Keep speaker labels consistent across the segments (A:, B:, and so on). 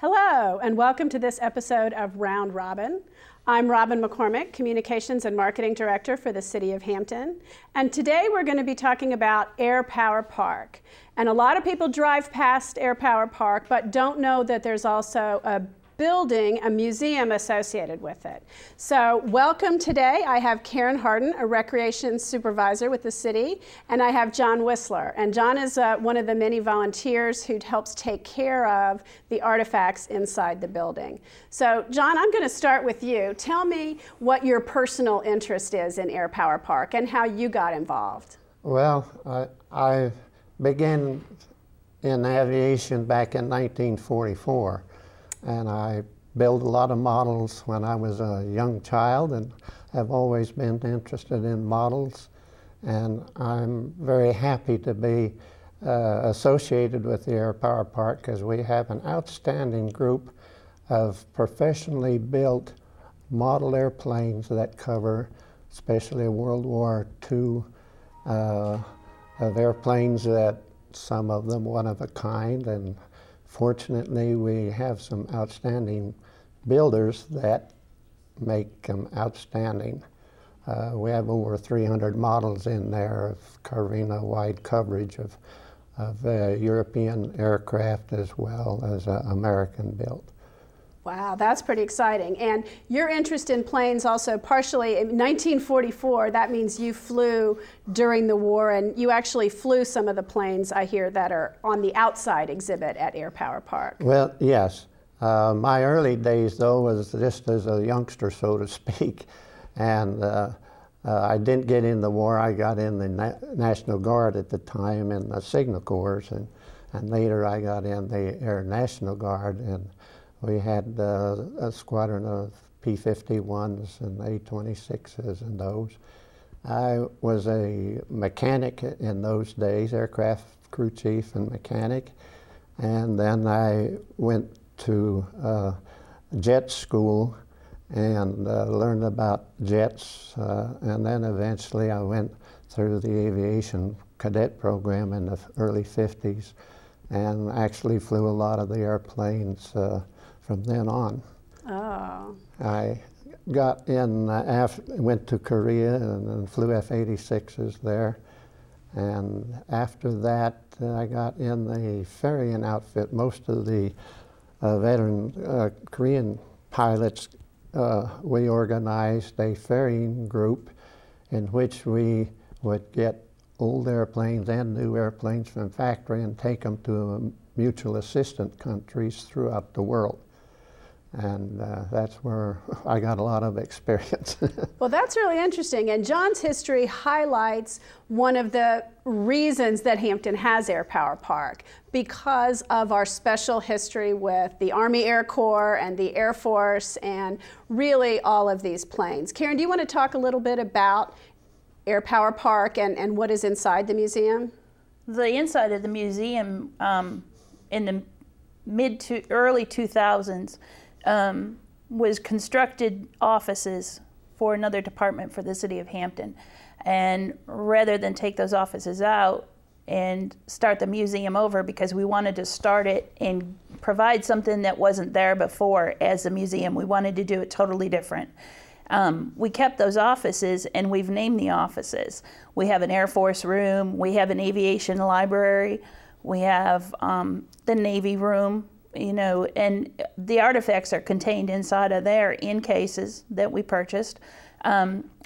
A: Hello, and welcome to this episode of Round Robin. I'm Robin McCormick, Communications and Marketing Director for the City of Hampton. And today we're going to be talking about Air Power Park. And a lot of people drive past Air Power Park, but don't know that there's also a building, a museum associated with it. So welcome today. I have Karen Harden, a recreation supervisor with the city, and I have John Whistler. And John is one of the many volunteers who helps take care of the artifacts inside the building. So John, I'm going to start with you. Tell me what your personal interest is in Air Power Park and how you got involved.
B: Well, I began in aviation back in 1944. And I built a lot of models when I was a young child and have always been interested in models. And I'm very happy to be associated with the Air Power Park because we have an outstanding group of professionally built model airplanes that cover especially World War II, of airplanes that some of them one of a kind, and fortunately, we have some outstanding builders that make them outstanding. We have over 300 models in there of covering a wide coverage of European aircraft as well as American built.
A: Wow, that's pretty exciting. And your interest in planes also partially, in 1944, that means you flew during the war, and you actually flew some of the planes, I hear, that are on the outside exhibit at Air Power Park.
B: Well, yes. My early days, though, was just as a youngster, so to speak. And I didn't get in the war. I got in the National Guard at the time in the Signal Corps, and later I got in the Air National Guard. And we had a squadron of P-51s and A-26s and those. I was a mechanic in those days, aircraft crew chief and mechanic. And then I went to jet school and learned about jets. And then eventually I went through the aviation cadet program in the early 50s and actually flew a lot of the airplanes from then on.
A: Oh.
B: I got in, went to Korea and flew F-86s there. And after that, I got in the ferrying outfit. Most of the veteran Korean pilots, we organized a ferrying group in which we would get old airplanes and new airplanes from factory and take them to mutual assistant countries throughout the world. And that's where I got a lot of experience.
A: Well, that's really interesting. And John's history highlights one of the reasons that Hampton has Air Power Park, because of our special history with the Army Air Corps and the Air Force and really all of these planes. Karen, do you want to talk a little bit about Air Power Park and what is inside the museum?
C: The inside of the museum in the mid to early 2000s was constructed offices for another department for the city of Hampton. And rather than take those offices out and start the museum over, because we wanted to start it and provide something that wasn't there before as a museum, we wanted to do it totally different. We kept those offices and we've named the offices. We have an Air Force room, we have an aviation library, we have the Navy room, you know, and the artifacts are contained inside of there in cases that we purchased.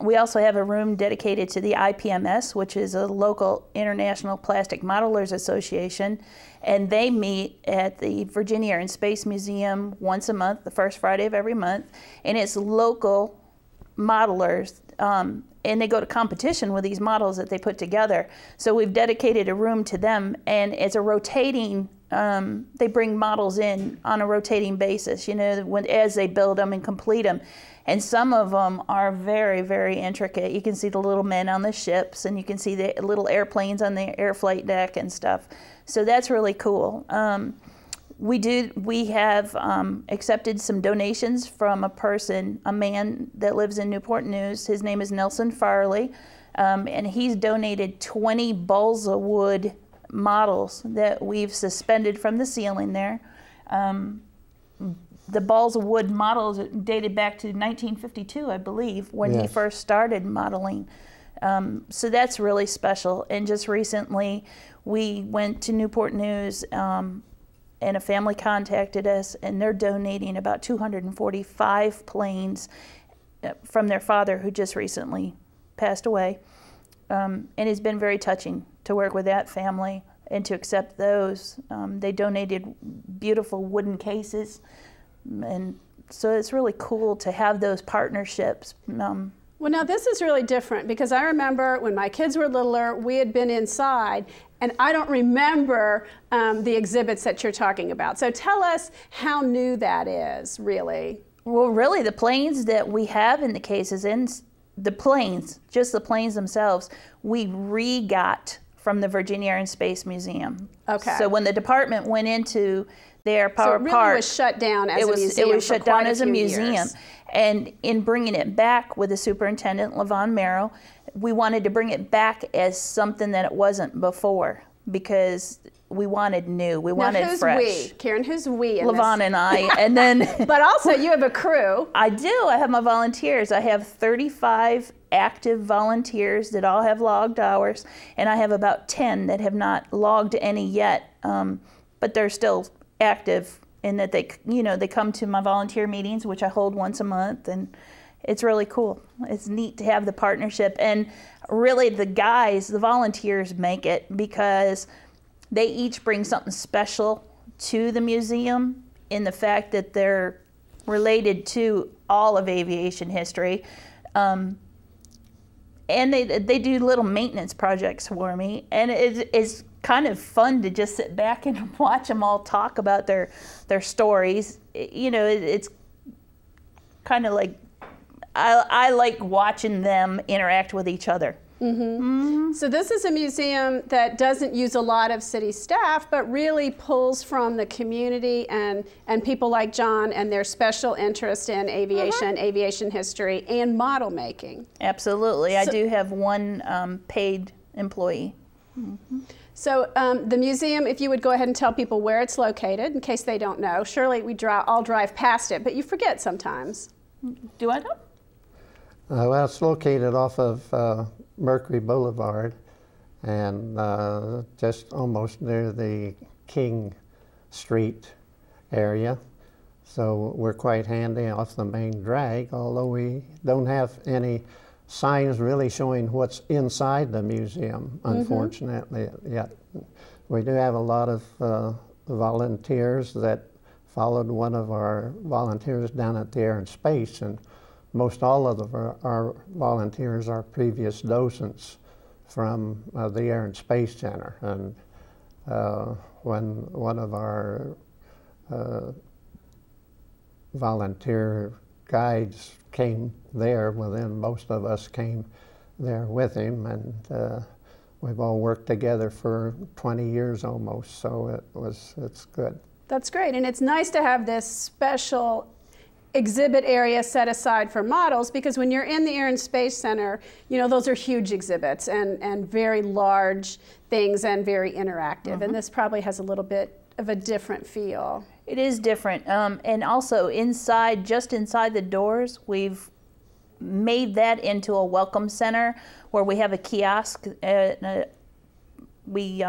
C: We also have a room dedicated to the IPMS, which is a local International Plastic Modelers Association, and they meet at the Virginia Air and Space Museum once a month, the first Friday of every month, and it's local modelers, and they go to competition with these models that they put together. So we've dedicated a room to them, and it's a rotating, they bring models in on a rotating basis, you know, as they build them and complete them. And some of them are very, very intricate. You can see the little men on the ships, and you can see the little airplanes on the air flight deck and stuff. So that's really cool. We have accepted some donations from a man that lives in Newport News. His name is Nelson Farley, and he's donated 20 balsa wood models that we've suspended from the ceiling there. the balls of wood models dated back to 1952, I believe, when he
B: Yes.
C: first started modeling. So that's really special. And just recently, we went to Newport News, and a family contacted us, and they're donating about 245 planes from their father, who just recently passed away. And it's been very touching to work with that family and to accept those. They donated beautiful wooden cases, and so it's really cool to have those partnerships.
A: Well, now this is really different, because I remember when my kids were littler, we had been inside, and I don't remember the exhibits that you're talking about. So tell us how new that is, really.
C: Well, really, the planes that we have in the cases, in the planes, just the planes themselves, we re-got from the Virginia Air and Space Museum.
A: Okay.
C: So when the department went into their
A: So
C: power
A: it really
C: park,
A: was shut down as a museum.
C: It was shut down as a
A: few
C: museum.
A: years.
C: And in bringing it back with the superintendent, Levon Merrill, we wanted to bring it back as something that it wasn't before, because we wanted new. We wanted
A: now, who's
C: fresh.
A: we? Karen, who's we in
C: Levon
A: this?
C: and I. And then
A: But also you have a crew.
C: I do. I have my volunteers. I have 35 active volunteers that all have logged hours, and I have about 10 that have not logged any yet, but they're still active in that they come to my volunteer meetings, which I hold once a month, and it's really cool. It's neat to have the partnership, and really the volunteers make it, because they each bring something special to the museum in the fact that they're related to all of aviation history. And they do little maintenance projects for me, and it's kind of fun to just sit back and watch them all talk about their stories. It's kind of like I like watching them interact with each other.
A: Mm-hmm. Mm-hmm. So this is a museum that doesn't use a lot of city staff, but really pulls from the community and people like John and their special interest in aviation, aviation history, and model making.
C: Absolutely. So, I do have one paid employee. Mm-hmm.
A: So the museum, if you would go ahead and tell people where it's located, in case they don't know. Surely all drive past it, but you forget sometimes.
C: Do I know?
B: Well, it's located off of Mercury Boulevard, and just almost near the King Street area. So we're quite handy off the main drag, although we don't have any signs really showing what's inside the museum, unfortunately, yet. We do have a lot of volunteers that followed one of our volunteers down at the Air and Space, and most all of our volunteers are previous docents from the Air and Space Center. And when one of our volunteer guides came there, well, then most of us came there with him, and we've all worked together for 20 years almost, so it's good.
A: That's great, and it's nice to have this special exhibit area set aside for models, because when you're in the Air and Space Center, those are huge exhibits and very large things and very interactive, and this probably has a little bit of a different feel.
C: It is different, and also just inside the doors, we've made that into a welcome center where we have a kiosk. We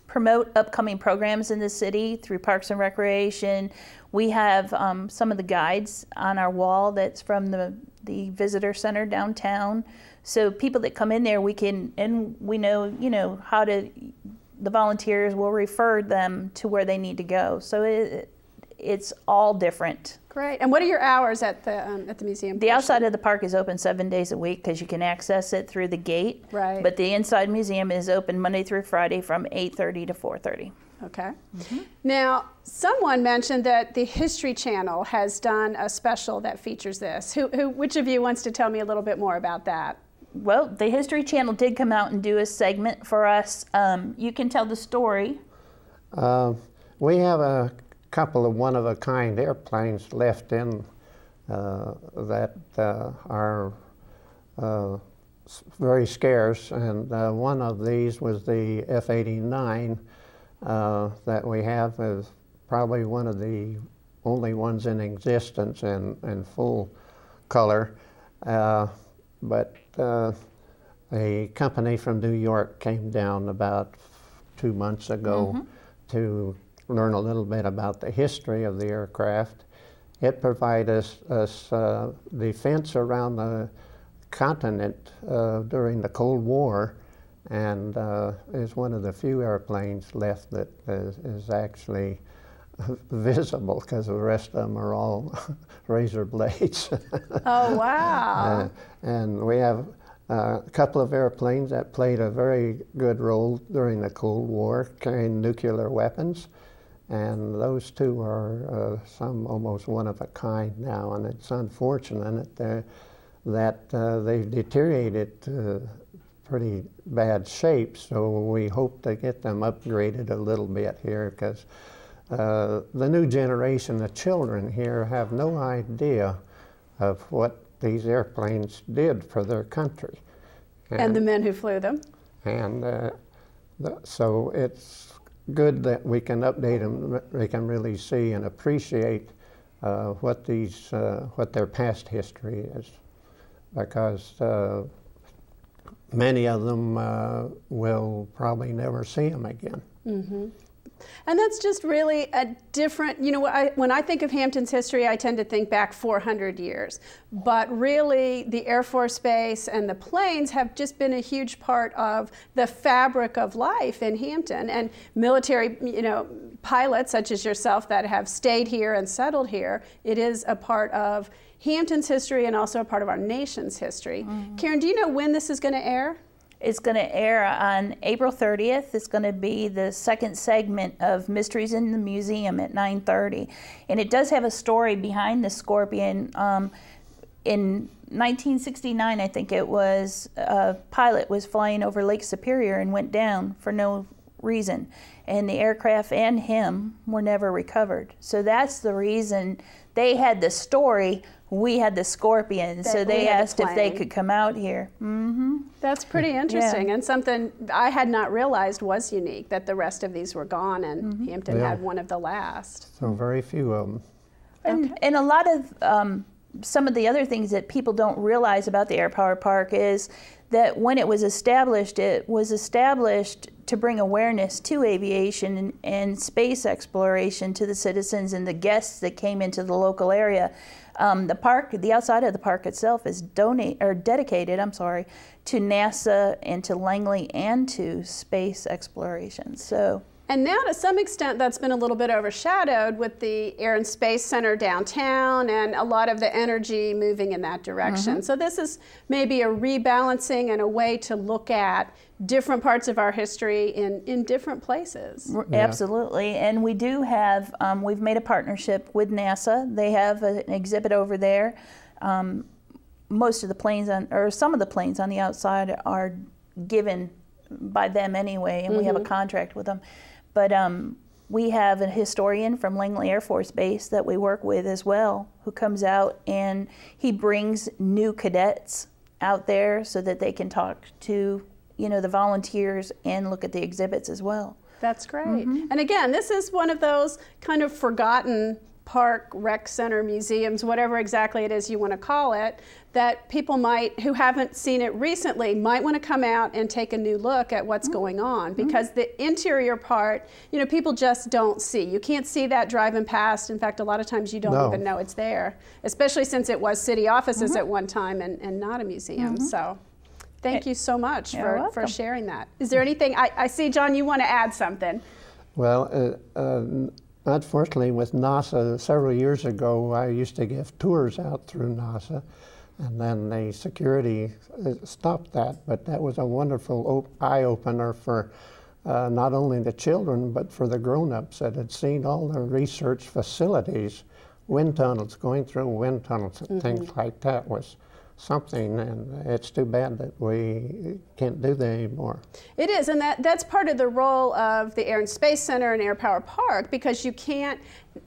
C: promote upcoming programs in the city through Parks and Recreation. We have some of the guides on our wall that's from the visitor center downtown. So people that come in there, we know how to, the volunteers will refer them to where they need to go. So it's all different.
A: Great. And what are your hours at the museum?
C: The outside of the park is open 7 days a week because you can access it through the gate.
A: Right.
C: But the inside museum is open Monday through Friday from 8:30 to 4:30.
A: Okay. Now, someone mentioned that the History Channel has done a special that features this. Which of you wants to tell me a little bit more about that?
C: Well, the History Channel did come out and do a segment for us. You can tell the story.
B: We have a couple of one-of-a-kind airplanes left in that are very scarce, and one of these was the F-89 that we have, is probably one of the only ones in existence in full color. But a company from New York came down about 2 months ago to learn a little bit about the history of the aircraft. It provided us defense around the continent during the Cold War, and is one of the few airplanes left that is actually visible, because the rest of them are all razor blades.
A: Oh, wow.
B: And we have a couple of airplanes that played a very good role during the Cold War, carrying nuclear weapons. And those two are some almost one of a kind now, and it's unfortunate that they've deteriorated to pretty bad shape. So we hope to get them upgraded a little bit here, because the new generation of children here have no idea of what these airplanes did for their country.
A: And the men who flew them.
B: And so it's good that we can update them. They can really see and appreciate what their past history is, because many of them will probably never see them again.
A: Mm-hmm. And that's just really a different, you know, when I think of Hampton's history, I tend to think back 400 years. But really, the Air Force Base and the planes have just been a huge part of the fabric of life in Hampton. And military, you know, pilots such as yourself that have stayed here and settled here, it is a part of Hampton's history and also a part of our nation's history. Mm-hmm. Karen, do you know when this is going to air?
C: It's going to air on April 30th. It's going to be the second segment of Mysteries in the Museum at 9:30. And it does have a story behind the Scorpion. In 1969, I think it was, a pilot was flying over Lake Superior and went down for no reason. And the aircraft and him were never recovered. So that's the reason they had the story. We had the Scorpion, so they asked if they could come out here. Mm-hmm.
A: That's pretty interesting, and something I had not realized was unique, that the rest of these were gone, and Hampton had one of the last.
B: So very few of them.
C: And a lot of some of the other things that people don't realize about the Air Power Park is that when it was established to bring awareness to aviation and space exploration to the citizens and the guests that came into the local area. The park, the outside of the park itself, is dedicated to NASA and to Langley and to space exploration. So.
A: And now, to some extent, that's been a little bit overshadowed with the Air and Space Center downtown and a lot of the energy moving in that direction. So this is maybe a rebalancing and a way to look at different parts of our history in different places.
C: Yeah. Absolutely. And we do have, we've made a partnership with NASA. They have an exhibit over there. Most of the planes, or some of the planes on the outside are given by them anyway, and we have a contract with them. But we have a historian from Langley Air Force Base that we work with as well, who comes out and he brings new cadets out there so that they can talk to, you know, the volunteers and look at the exhibits as well.
A: That's great. And again, this is one of those kind of forgotten park, rec center, museums, whatever exactly it is you want to call it, that people might, who haven't seen it recently, might want to come out and take a new look at what's going on, because the interior part, you know, people just don't see. You can't see that driving past. In fact, a lot of times you don't even know it's there, especially since it was city offices at one time and not a museum. So thank you so much for sharing that. Is there anything, I see, John, you want to add something.
B: Well, unfortunately, with NASA, several years ago, I used to give tours out through NASA, and then the security stopped that. But that was a wonderful eye-opener for not only the children, but for the grown-ups that had seen all the research facilities, wind tunnels, going through wind tunnels and things like that was something, and it's too bad that we can't do that anymore.
A: It is, and that's part of the role of the Air and Space Center and Air Power Park, because you can't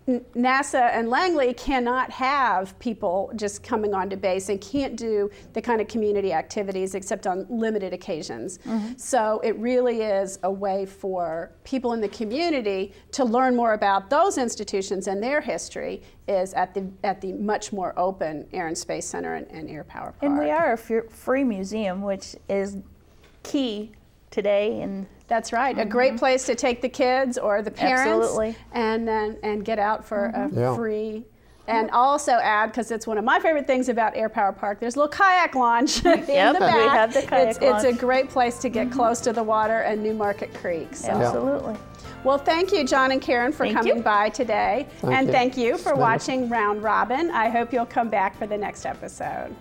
A: NASA and Langley cannot have people just coming onto base and can't do the kind of community activities except on limited occasions. So it really is a way for people in the community to learn more about those institutions and their history is at the much more open Air and Space Center and Air Power Park.
C: And we are a free museum, which is key today. And
A: that's right. A great place to take the kids or the parents.
C: Absolutely.
A: And get out for a free. And I'll also add, because it's one of my favorite things about Air Power Park, there's a little kayak launch in the back.
C: We have the kayak launch.
A: It's a great place to get close to the water and Newmarket Creek. So.
C: Absolutely.
A: Well, thank you, John and Karen, for coming by today.
B: Thank you.
A: Thank you for watching Round Robin. I hope you'll come back for the next episode.